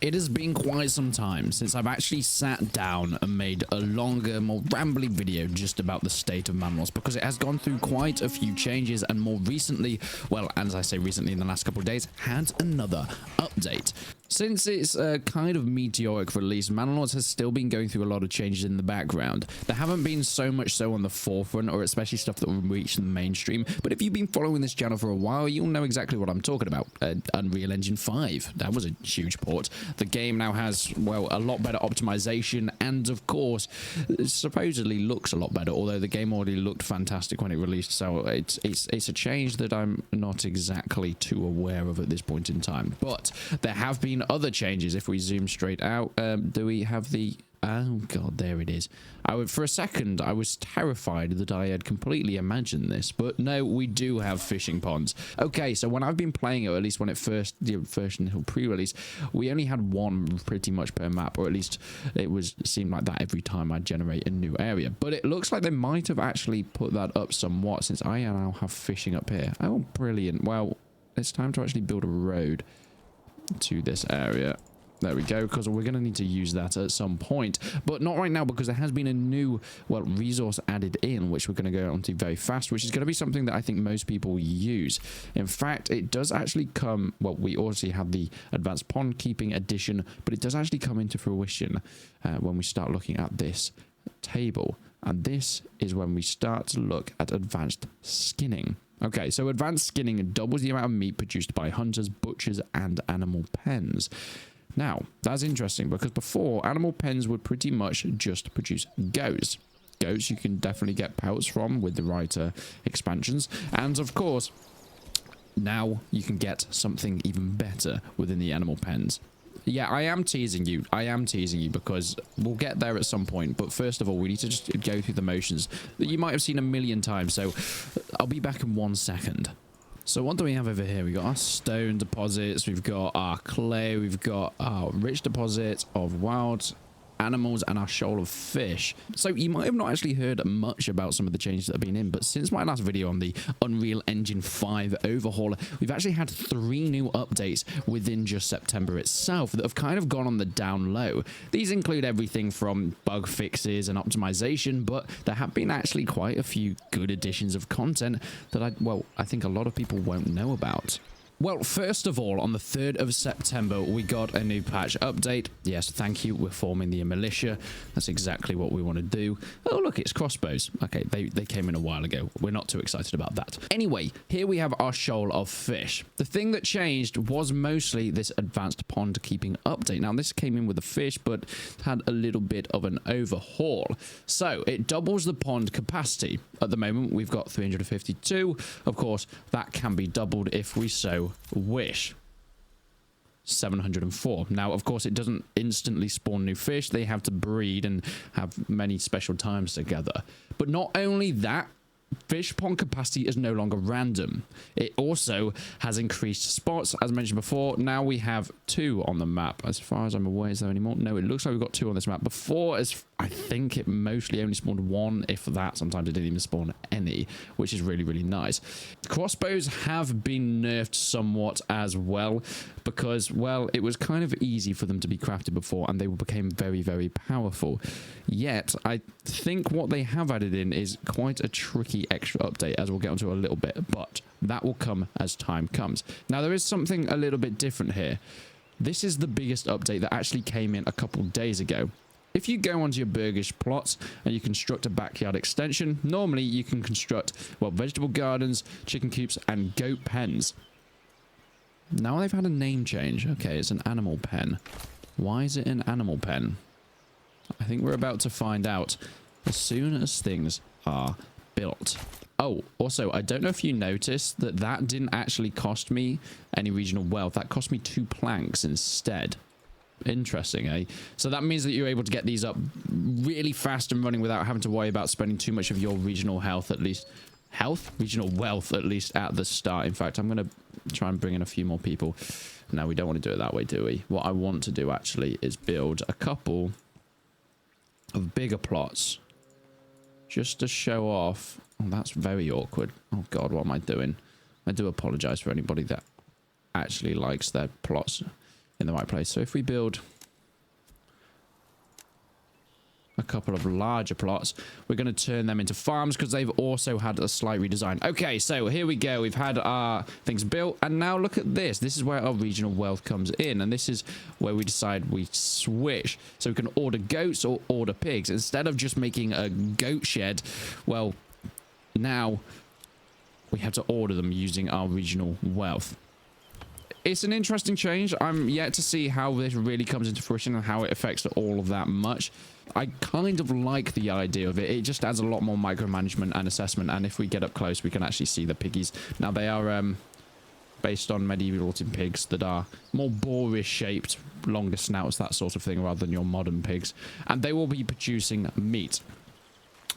It has been quite some time since I've actually sat down and made a longer, more rambling video just about the state of Manor, because it has gone through quite a few changes and more recently, well, as I say recently in the last couple of days, had another update. Since its kind of meteoric release, Manor has still been going through a lot of changes in the background. There haven't been so much so on the forefront, or especially stuff that will reach the mainstream, but if you've been following this channel for a while, you'll know exactly what I'm talking about. Unreal Engine 5, that was a huge port. The game now has, well, a lot better optimization, and of course, supposedly looks a lot better, although the game already looked fantastic when it released, so it's a change that I'm not exactly too aware of at this point in time. But there have been other changes. If we zoom straight out, do we have the... Oh god, there it is. For a second, I was terrified that I had completely imagined this, but no, we do have fishing ponds. Okay, so when I've been playing it, or at least when it first, the initial pre-release, we only had one pretty much per map, or at least seemed like that every time I generate a new area. But it looks like they might have actually put that up somewhat, since I now have fishing up here. Oh, brilliant. Well, it's time to actually build a road to this area. There we go, because we're going to need to use that at some point, but not right now, because there has been a new, well, resource added in, which we're going to go onto very fast, which is going to be something that I think most people use. In fact, it does actually come, well, we also have the advanced pond keeping edition, but it does actually come into fruition when we start looking at this table, and this is when we start to look at advanced skinning. Okay, so advanced skinning doubles the amount of meat produced by hunters, butchers, and animal pens. Now, that's interesting, because before, animal pens would pretty much just produce goats. Goats you can definitely get pelts from with the right expansions. And of course, now you can get something even better within the animal pens. Yeah, I am teasing you. I am teasing you because we'll get there at some point. But first of all, we need to just go through the motions that you might have seen a million times. So I'll be back in 1 second. So what do we have over here? We've got our stone deposits, we've got our clay, we've got our rich deposit of wild animals, and our shoal of fish. So you might have not actually heard much about some of the changes that have been in, but since my last video on the Unreal Engine 5 overhaul, we've actually had 3 new updates within just September itself that have kind of gone on the down low. These include everything from bug fixes and optimization, but there have been actually quite a few good additions of content that I think a lot of people won't know about. Well, first of all, on the 3rd of September, we got a new patch update. Yes, thank you. We're forming the militia. That's exactly what we want to do. Oh, look, it's crossbows. Okay, they came in a while ago. We're not too excited about that. Anyway, here we have our shoal of fish. The thing that changed was mostly this advanced pond keeping update. Now, this came in with the fish, but had a little bit of an overhaul. So, it doubles the pond capacity. At the moment, we've got 352. Of course, that can be doubled if we so wish. 704. Now, of course, it doesn't instantly spawn new fish. They have to breed and have many special times together. But not only that, fish pond capacity is no longer random. It also has increased spots. As mentioned before, now we have 2 on the map. As far as I'm aware, is there any more? No, it looks like we've got 2 on this map. Before, I think it mostly only spawned 1, if that. Sometimes it didn't even spawn any, which is really, really nice. Crossbows have been nerfed somewhat as well, because, well, it was kind of easy for them to be crafted before, and they became very, very powerful. Yet, I think what they have added in is quite a tricky extra update, as we'll get onto a little bit, but that will come as time comes. Now, there is something a little bit different here. This is the biggest update that actually came in a couple days ago. If you go onto your burgish plots and you construct a backyard extension, normally you can construct, well, vegetable gardens, chicken coops, and goat pens. Now they've had a name change. Okay, it's an animal pen. Why is it an animal pen? I think we're about to find out as soon as things are built. Oh, also, I don't know if you noticed that didn't actually cost me any regional wealth. That cost me 2 planks instead. Interesting, eh? So that means that you're able to get these up really fast and running without having to worry about spending too much of your regional health, at least. Regional wealth, at least at the start. In fact, I'm going to try and bring in a few more people. No, we don't want to do it that way, do we? What I want to do, actually, is build a couple of bigger plots. Just to show off. Oh, that's very awkward. Oh, God, what am I doing? I do apologize for anybody that actually likes their plots in the right place. So if we build a couple of larger plots, we're going to turn them into farms because they've also had a slight redesign. Okay, so here we go. We've had our things built, and now look at this. This is where our regional wealth comes in, and this is where we decide we switch. So we can order goats or order pigs. Instead of just making a goat shed, well, now we have to order them using our regional wealth. It's an interesting change. I'm yet to see how this really comes into fruition and how it affects all of that much. I kind of like the idea of it. It just adds a lot more micromanagement and assessment. And if we get up close, we can actually see the piggies. Now, they are based on medieval looking pigs that are more boarish shaped, longer snouts, that sort of thing, rather than your modern pigs. And they will be producing meat.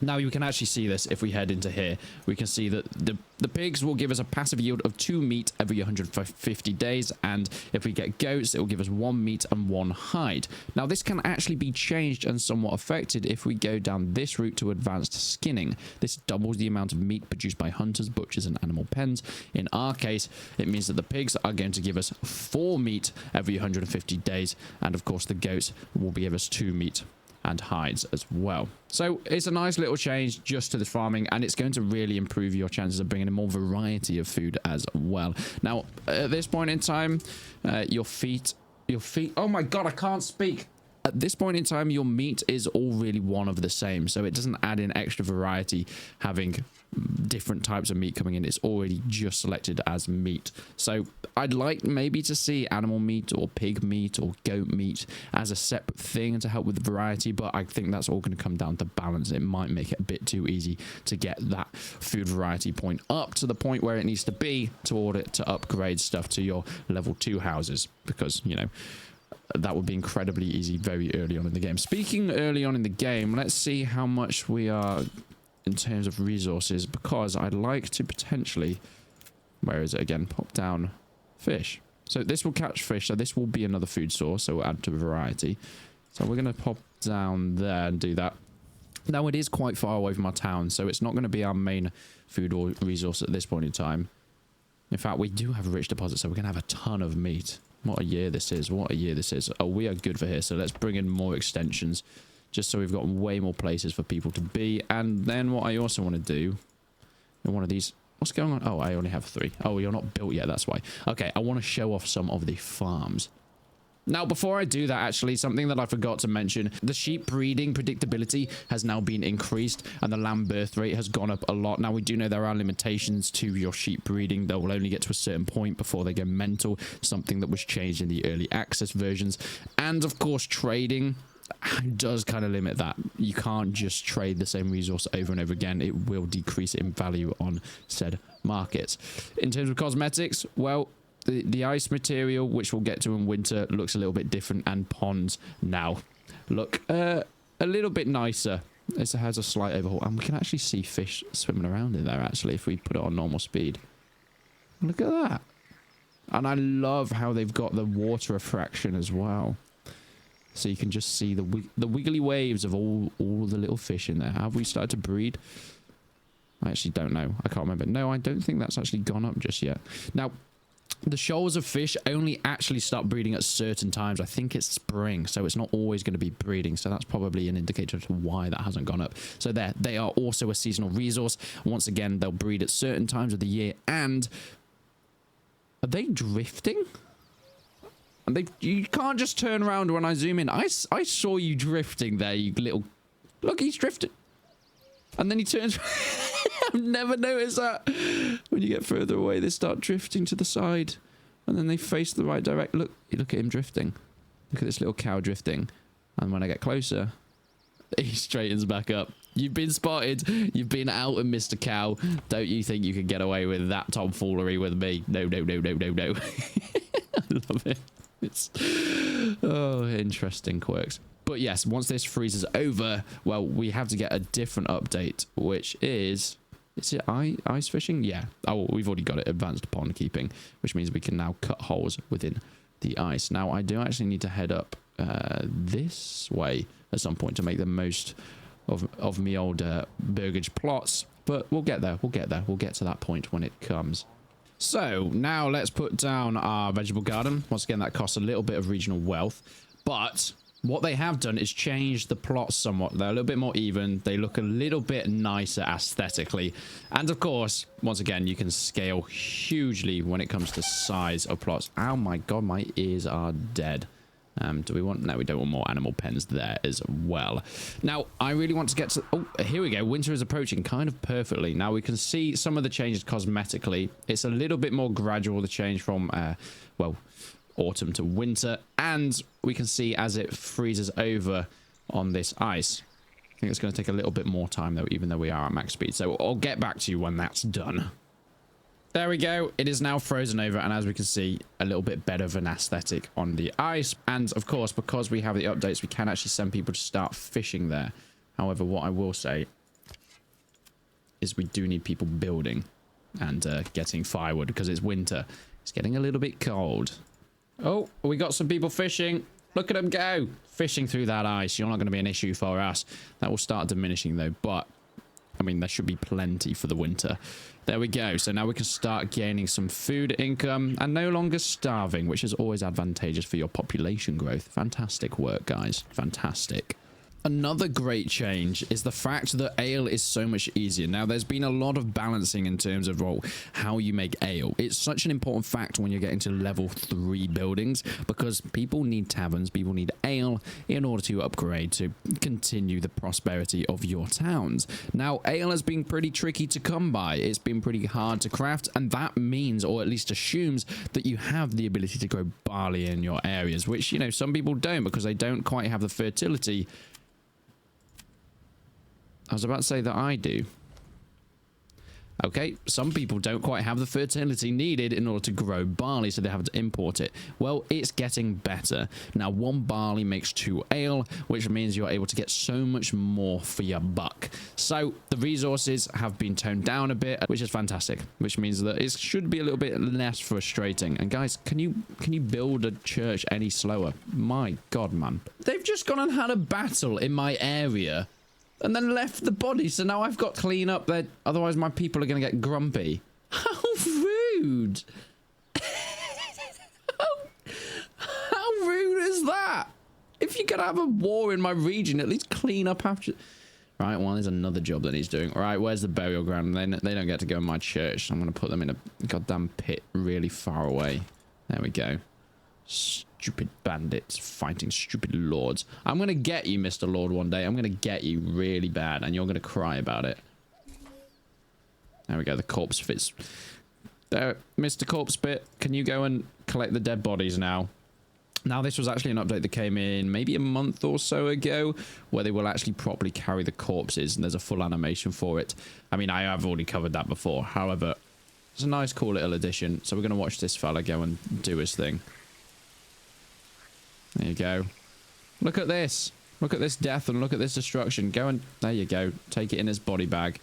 Now, you can actually see this if we head into here. We can see that the pigs will give us a passive yield of 2 meat every 150 days. And if we get goats, it will give us 1 meat and 1 hide. Now, this can actually be changed and somewhat affected if we go down this route to advanced skinning. This doubles the amount of meat produced by hunters, butchers, and animal pens. In our case, it means that the pigs are going to give us 4 meat every 150 days. And of course, the goats will give us 2 meat and hides as well. So it's a nice little change just to the farming, and it's going to really improve your chances of bringing in more variety of food as well. Now, at this point in time, your feet, oh my god, I can't speak. At this point in time, your meat is all really one of the same, so it doesn't add in extra variety having different types of meat coming in. It's already just selected as meat. So I'd like maybe to see animal meat or pig meat or goat meat as a separate thing to help with the variety, but I think that's all going to come down to balance. It might make it a bit too easy to get that food variety point up to the point where it needs to be to order to upgrade stuff to your level 2 houses, because, you know, that would be incredibly easy very early on in the game. Speaking early on in the game, let's see how much we are in terms of resources, because I'd like to potentially, where is it again, pop down fish. So this will catch fish, so this will be another food source, so we'll add to variety. So we're going to pop down there and do that. Now, it is quite far away from our town, so it's not going to be our main food or resource at this point in time. In fact, we do have a rich deposit, so we're going to have a ton of meat. What a year this is. What a year this is. Oh, we are good for here. So let's bring in more extensions, just so we've got way more places for people to be. And then what I also want to do in one of these... What's going on? Oh, I only have 3. Oh, you're not built yet. That's why. Okay, I want to show off some of the farms. Now, before I do that, actually, something that I forgot to mention, the sheep breeding predictability has now been increased and the lamb birth rate has gone up a lot. Now, we do know there are limitations to your sheep breeding. They will only get to a certain point before they go mental, something that was changed in the early access versions. And, of course, trading does kind of limit that. You can't just trade the same resource over and over again. It will decrease in value on said markets. In terms of cosmetics, well... The ice material, which we'll get to in winter, looks a little bit different, and ponds now look a little bit nicer. It has a slight overhaul, and we can actually see fish swimming around in there, actually, if we put it on normal speed. Look at that. And I love how they've got the water refraction as well. So you can just see the wiggly waves of all the little fish in there. Have we started to breed? I actually don't know. I can't remember. No, I don't think that's actually gone up just yet. Now... the shoals of fish only actually start breeding at certain times. I think it's spring, so it's not always going to be breeding. So that's probably an indicator to why that hasn't gone up. So there, they are also a seasonal resource. Once again, they'll breed at certain times of the year. And are they drifting? And you can't just turn around when I zoom in. I saw you drifting there, you little... Look, he's drifting. And then he turns... I've never noticed that. When you get further away, they start drifting to the side. And then they face the right direction. Look at him drifting. Look at this little cow drifting. And when I get closer, he straightens back up. You've been spotted. You've been out, and Mr. Cow. Don't you think you can get away with that tomfoolery with me? No, no, no, no, no, no. I love it. It's... oh, interesting quirks. But yes, once this freezes over, well, we have to get a different update, which is... Is it ice fishing? Yeah. Oh, we've already got it. Advanced pond keeping, which means we can now cut holes within the ice. Now, I do actually need to head up this way at some point to make the most of me old burgage plots. But we'll get there. We'll get there. We'll get to that point when it comes. So now let's put down our vegetable garden. Once again, that costs a little bit of regional wealth, but what they have done is change the plots somewhat. They're a little bit more even. They look a little bit nicer aesthetically. And of course, once again, you can scale hugely when it comes to size of plots. Oh my god, my ears are dead. Do we want... No, we don't want more animal pens there as well. Now, I really want to get to... Oh, here we go. Winter is approaching kind of perfectly. Now, we can see some of the changes cosmetically. It's a little bit more gradual, the change from, well, autumn to winter. And we can see as it freezes over on this ice. I think it's going to take a little bit more time, though, even though we are at max speed. So I'll get back to you when that's done. There we go. It is now frozen over, and as we can see, a little bit better of an aesthetic on the ice. And of course, because we have the updates, we can actually send people to start fishing there. However, what I will say is we do need people building and getting firewood because it's winter. It's getting a little bit cold. Oh, we got some people fishing. Look at them go. Fishing through that ice. You're not going to be an issue for us. That will start diminishing though, but I mean, there should be plenty for the winter. There we go. So now we can start gaining some food income and no longer starving, which is always advantageous for your population growth. Fantastic work, guys. Fantastic. Another great change is the fact that ale is so much easier. Now, there's been a lot of balancing in terms of how you make ale. It's such an important fact when you're getting to level 3 buildings because people need taverns, people need ale in order to upgrade, to continue the prosperity of your towns. Now, ale has been pretty tricky to come by. It's been pretty hard to craft, and that means, or at least assumes, that you have the ability to grow barley in your areas, which, you know, some people don't because they don't quite have the fertility. I was about to say that I do. Okay, some people don't quite have the fertility needed in order to grow barley, so they have to import it. Well, it's getting better. Now, 1 barley makes 2 ale, which means you're able to get so much more for your buck. So, the resources have been toned down a bit, which is fantastic, which means that it should be a little bit less frustrating. And guys, can you build a church any slower? My god, man. They've just gone and had a battle in my area and then left the body, so now I've got to clean up there. Otherwise, my people are going to get grumpy. How rude! how rude is that? If you're going to have a war in my region, at least clean up after... Right, well, there's another job that he's doing. All right, where's the burial ground? They don't get to go in my church. I'm going to put them in a goddamn pit really far away. There we go. Stupid bandits fighting stupid lords. I'm going to get you, Mr. Lord, one day. I'm going to get you really bad, and you're going to cry about it. There we go. The corpse fits. There, Mr. Corpse Bit, can you go and collect the dead bodies now? Now, this was actually an update that came in maybe a month or so ago, where they will actually properly carry the corpses, and there's a full animation for it. I mean, I have already covered that before. However, it's a nice, cool little addition. So we're going to watch this fella go and do his thing. There you go. Look at this. Look at this death and look at this destruction. Go and... There you go. Take it in his body bag.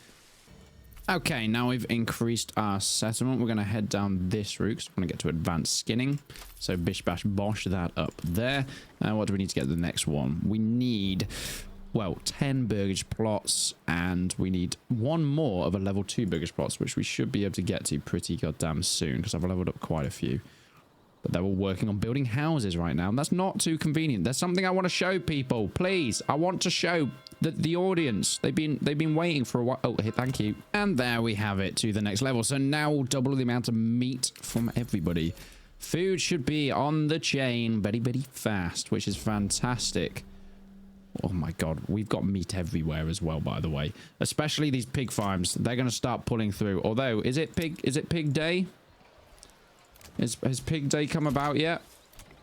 Okay, now we've increased our settlement. We're going to head down this route because we're going to get to advanced skinning. So bish bash bosh that up there. What do we need to get to the next one? We need... Well, 10 burgage plots, and we need 1 more of a level 2 burgage plots, which we should be able to get to pretty goddamn soon because I've leveled up quite a few. But they're all working on building houses right now, and that's not too convenient. There's something I want to show people. Please, I want to show the audience. They've been waiting for a while. Oh, thank you. And there we have it to the next level. So now we'll double the amount of meat from everybody. Food should be on the chain very, very fast, which is fantastic. Oh my god, we've got meat everywhere as well, by the way. Especially these pig farms. They're going to start pulling through. Although, is it pig day? Has pig day come about yet?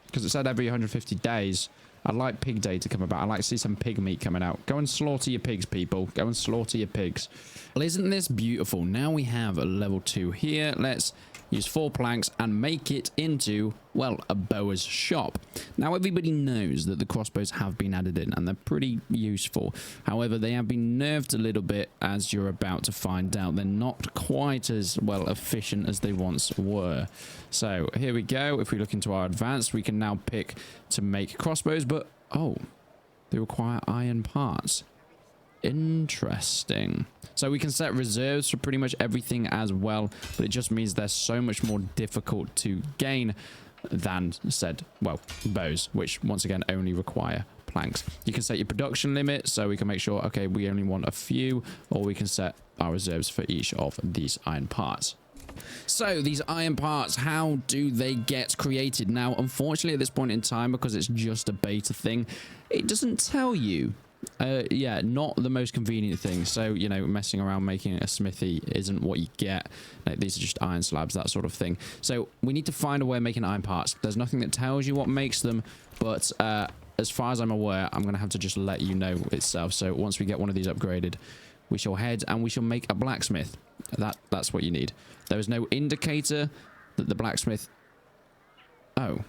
Because it said every 150 days. I'd like pig day to come about. I'd like to see some pig meat coming out. Go and slaughter your pigs, people. Go and slaughter your pigs. Well, isn't this beautiful? Now we have a level 2 here. Let's use 4 planks and make it into, well, a bower's shop. Now, everybody knows that the crossbows have been added in, and they're pretty useful. However, they have been nerfed a little bit, as you're about to find out. They're not quite as, well, efficient as they once were. So, here we go. If we look into our advanced, we can now pick to make crossbows, but, oh, they require iron parts. Interesting. So we can set reserves for pretty much everything as well, but it just means they're so much more difficult to gain than said, well, bows, which once again only require planks. You can set your production limit, so we can make sure, okay, we only want a few, or we can set our reserves for each of these iron parts. So these iron parts, how do they get created? Now, unfortunately, at this point in time, because it's just a beta thing, it doesn't tell you. Yeah, not the most convenient thing. So, you know, messing around making a smithy isn't what you get. Like, these are just iron slabs, that sort of thing. So we need to find a way of making iron parts. There's nothing that tells you what makes them, but as far as I'm aware, I'm going to have to just let you know itself. So once we get one of these upgraded, we shall head and we shall make a blacksmith. That's what you need. There is no indicator that the blacksmith... Oh.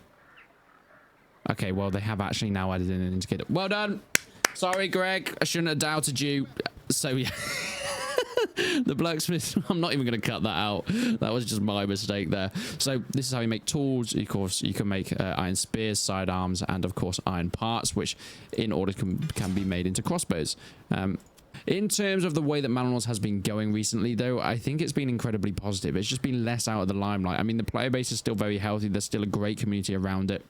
Okay, well, they have actually now added in an indicator. Well done! Sorry, Greg. I shouldn't have doubted you. So, yeah. The blacksmith... I'm not even going to cut that out. That was just my mistake there. So, this is how you make tools. Of course, you can make iron spears, sidearms, and, of course, iron parts, which, in order, can be made into crossbows. In terms of the way that Manor has been going recently, though, I think it's been incredibly positive. It's just been less out of the limelight. I mean, the player base is still very healthy. There's still a great community around it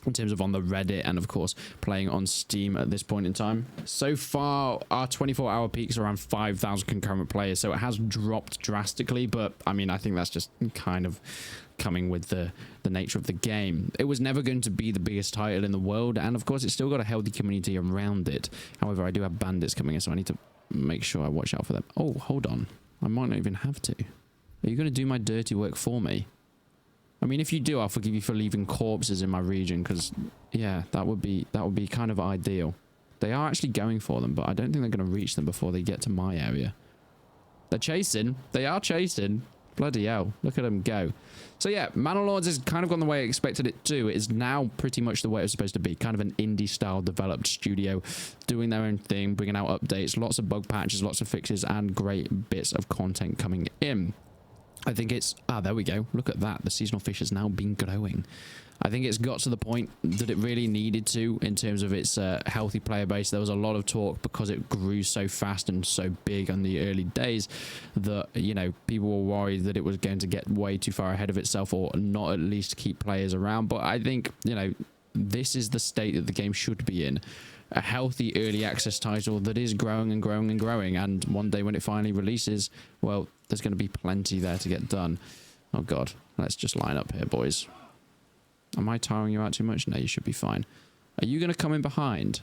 in terms of on the Reddit and, of course, playing on Steam at this point in time. So far, our 24-hour peaks are around 5,000 concurrent players, so it has dropped drastically, but, I mean, I think that's just kind of coming with the nature of the game. It was never going to be the biggest title in the world, and of course it's still got a healthy community around it. However, I do have bandits coming in, so I need to make sure I watch out for them. Oh, hold on. I might not even have to. Are you going to do my dirty work for me? I mean, if you do, I'll forgive you for leaving corpses in my region, because, yeah, that would be kind of ideal. They are actually going for them, but I don't think they're going to reach them before they get to my area. They're chasing. They are chasing. Bloody hell. Look at them go. So yeah, Manor Lords has kind of gone the way I expected it to. It is now pretty much the way it was supposed to be. Kind of an indie-style developed studio, doing their own thing, bringing out updates, lots of bug patches, lots of fixes, and great bits of content coming in. I think it's... Ah, there we go. Look at that. The seasonal fish has now been growing. I think it's got to the point that it really needed to in terms of its healthy player base. There was a lot of talk because it grew so fast and so big in the early days that, you know, people were worried that it was going to get way too far ahead of itself or not at least keep players around. But I think, you know, this is the state that the game should be in. A healthy early access title that is growing and growing and growing. And one day when it finally releases, well, there's going to be plenty there to get done. Oh, God. Let's just line up here, boys. Am I tiring you out too much? No, you should be fine. Are you going to come in behind?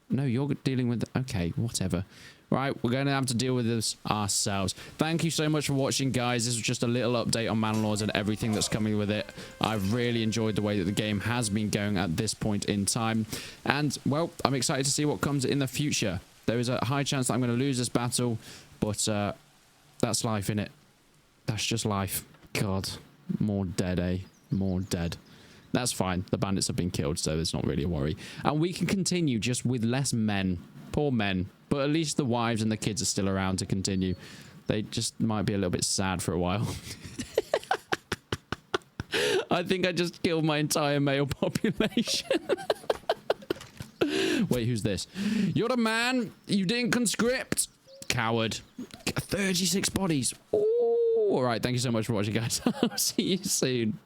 No, you're dealing with... Okay, whatever. Right, we're going to have to deal with this ourselves. Thank you so much for watching, guys. This was just a little update on Manor Lords and everything that's coming with it. I've really enjoyed the way that the game has been going at this point in time. And, well, I'm excited to see what comes in the future. There is a high chance that I'm going to lose this battle, but that's life, innit? That's just life. God, more dead, eh? More dead. That's fine. The bandits have been killed, so there's not really a worry. And we can continue just with less men. Poor men. But at least the wives and the kids are still around to continue. They just might be a little bit sad for a while. I think I just killed my entire male population. Wait, who's this? You're the man. You didn't conscript. Coward. 36 bodies. Ooh. All right. Thank you so much for watching, guys. I'll see you soon.